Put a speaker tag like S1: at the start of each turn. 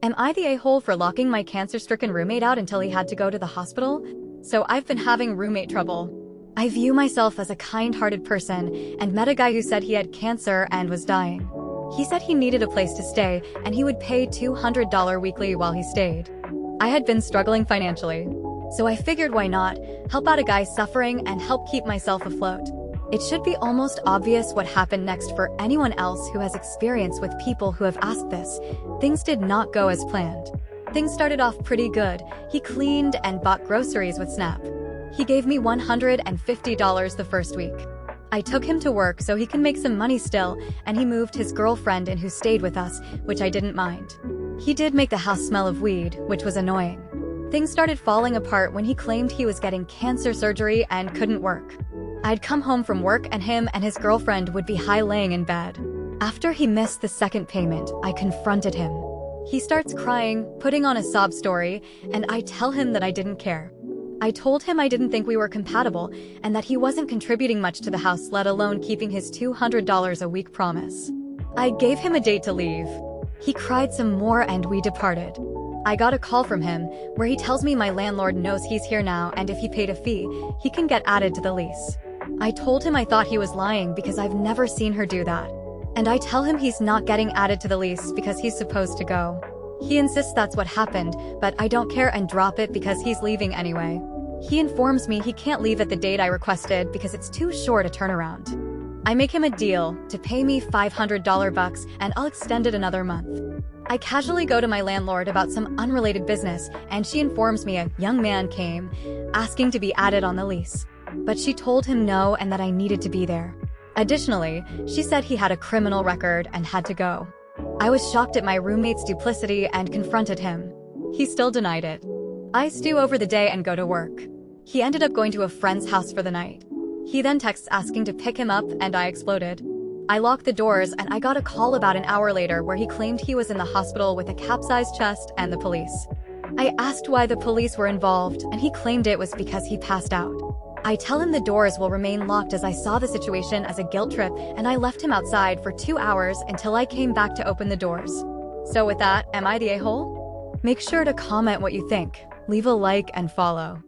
S1: Am I the a-hole for locking my cancer-stricken roommate out until he had to go to the hospital? So I've been having roommate trouble. I view myself as a kind-hearted person and met a guy who said he had cancer and was dying. He said he needed a place to stay and he would pay $200 weekly while he stayed. I had been struggling financially, so I figured why not help out a guy suffering and help keep myself afloat. It should be almost obvious what happened next for anyone else who has experience with people who have asked this. Things did not go as planned. Things started off pretty good. He cleaned and bought groceries with Snap. He gave me $150 the first week. I took him to work so he can make some money still, and he moved his girlfriend in who stayed with us, which I didn't mind. He did make the house smell of weed, which was annoying. Things started falling apart when he claimed he was getting cancer surgery and couldn't work. I'd come home from work and him and his girlfriend would be high laying in bed. After he missed the second payment, I confronted him. He starts crying, putting on a sob story, and I tell him that I didn't care. I told him I didn't think we were compatible and that he wasn't contributing much to the house, let alone keeping his $200 a week promise. I gave him a date to leave. He cried some more and we departed. I got a call from him where he tells me my landlord knows he's here now and if he paid a fee, he can get added to the lease. I told him I thought he was lying because I've never seen her do that. And I tell him he's not getting added to the lease because he's supposed to go. He insists that's what happened, but I don't care and drop it because he's leaving anyway. He informs me he can't leave at the date I requested because it's too short a turnaround. I make him a deal to pay me $500 and I'll extend it another month. I casually go to my landlord about some unrelated business and she informs me a young man came asking to be added on the lease. But she told him no and that I needed to be there. Additionally, she said he had a criminal record and had to go. I was shocked at my roommate's duplicity and confronted him. He still denied it. I stew over the day and go to work. He ended up going to a friend's house for the night. He then texts asking to pick him up and I exploded. I locked the doors and I got a call about an hour later where he claimed he was in the hospital with a capsized chest and the police. I asked why the police were involved and he claimed it was because he passed out. I tell him the doors will remain locked as I saw the situation as a guilt trip and I left him outside for 2 hours until I came back to open the doors. So with that, am I the a-hole? Make sure to comment what you think, leave a like and follow.